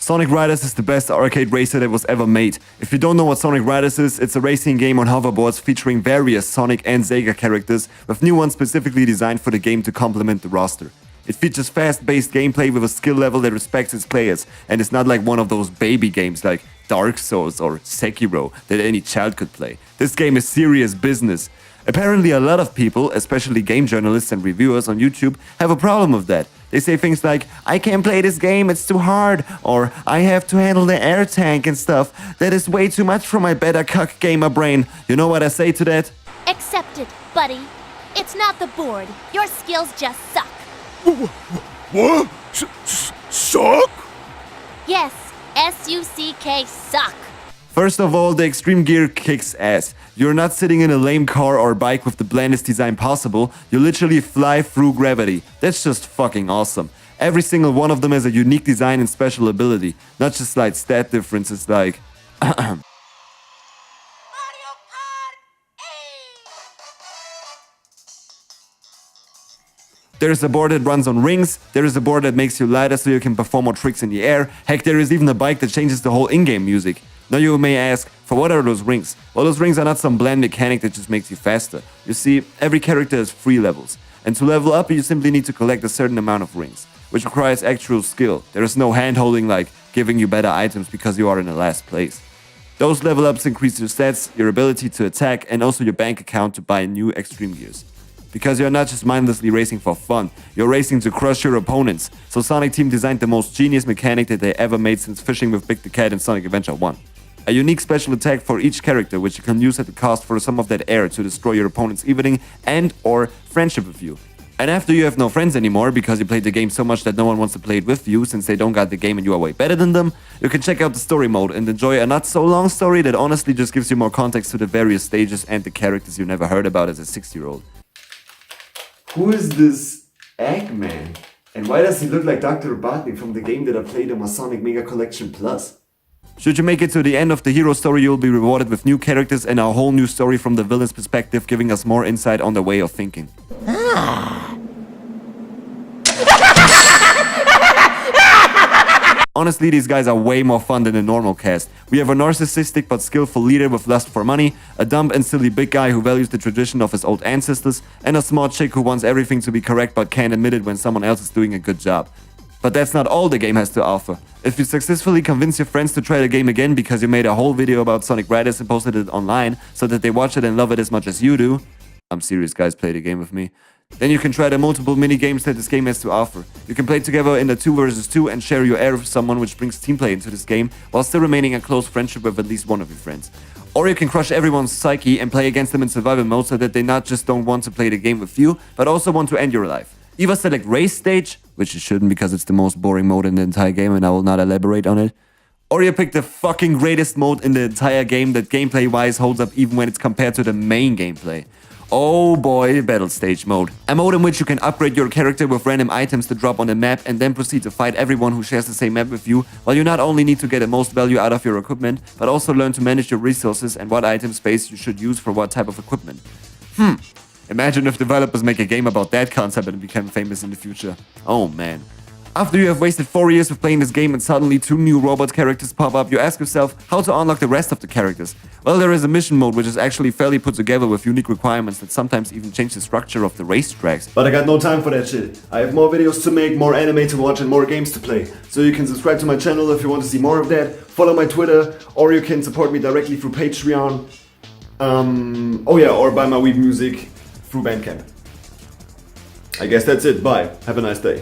Sonic Riders is the best arcade racer that was ever made. If you don't know what Sonic Riders is, it's a racing game on hoverboards featuring various Sonic and Sega characters, with new ones specifically designed for the game to complement the roster. It features fast-paced gameplay with a skill level that respects its players, and it's not like one of those baby games like Dark Souls or Sekiro that any child could play. This game is serious business. Apparently a lot of people, especially game journalists and reviewers on YouTube, have a problem with that. They say things like, I can't play this game, it's too hard, or I have to handle the air tank and stuff. That is way too much for my better cuck gamer brain. You know what I say to that? Accept it, buddy. It's not the board. Your skills just suck. What? Suck? Yes, S-U-C-K, suck. First of all, the extreme gear kicks ass. You're not sitting in a lame car or bike with the blandest design possible, you literally fly through gravity. That's just fucking awesome. Every single one of them has a unique design and special ability, not just slight stat differences like There is a board that runs on rings, there is a board that makes you lighter so you can perform more tricks in the air, heck there is even a bike that changes the whole in-game music. Now you may ask, for what are those rings? Well, those rings are not some bland mechanic that just makes you faster. You see, every character has 3 levels, and to level up you simply need to collect a certain amount of rings, which requires actual skill. There is no hand-holding like giving you better items because you are in the last place. Those level ups increase your stats, your ability to attack, and also your bank account to buy new extreme gears. Because you're not just mindlessly racing for fun, you're racing to crush your opponents. So Sonic Team designed the most genius mechanic that they ever made since fishing with Big the Cat in Sonic Adventure 1. A unique special attack for each character which you can use at the cost for some of that air to destroy your opponent's evening and or friendship with you. And after you have no friends anymore because you played the game so much that no one wants to play it with you since they don't got the game and you are way better than them, you can check out the story mode and enjoy a not so long story that honestly just gives you more context to the various stages and the characters you never heard about as a 6-year-old. Who is this Eggmann? And why does he look like Dr. Robotnik from the game that I played on my Sonic Mega Collection Plus? Should you make it to the end of the hero story, you'll be rewarded with new characters and a whole new story from the villain's perspective, giving us more insight on their way of thinking. Honestly, these guys are way more fun than the normal cast. We have a narcissistic but skillful leader with lust for money, a dumb and silly big guy who values the tradition of his old ancestors, and a smart chick who wants everything to be correct but can't admit it when someone else is doing a good job. But that's not all the game has to offer. If you successfully convince your friends to try the game again because you made a whole video about Sonic Riders and posted it online so that they watch it and love it as much as you do, I'm serious guys, play the game with me, then you can try the multiple mini-games that this game has to offer. You can play together in the 2 vs 2 and share your air with someone, which brings team play into this game while still remaining in close friendship with at least one of your friends. Or you can crush everyone's psyche and play against them in survival mode so that they not just don't want to play the game with you, but also want to end your life. Either select race stage, which you shouldn't because it's the most boring mode in the entire game and I will not elaborate on it. Or you pick the fucking greatest mode in the entire game that gameplay-wise holds up even when it's compared to the main gameplay. Oh boy, battle stage mode. A mode in which you can upgrade your character with random items to drop on the map and then proceed to fight everyone who shares the same map with you, while you not only need to get the most value out of your equipment, but also learn to manage your resources and what item space you should use for what type of equipment. Imagine if developers make a game about that concept and become famous in the future. Oh man. After you have wasted 4 years of playing this game and suddenly 2 new robot characters pop up, you ask yourself how to unlock the rest of the characters. Well, there is a mission mode which is actually fairly put together with unique requirements that sometimes even change the structure of the racetracks. But I got no time for that shit. I have more videos to make, more anime to watch and more games to play. So you can subscribe to my channel if you want to see more of that, follow my Twitter, or you can support me directly through Patreon. Or buy my weed music through Bandcamp. I guess that's it. Bye. Have a nice day.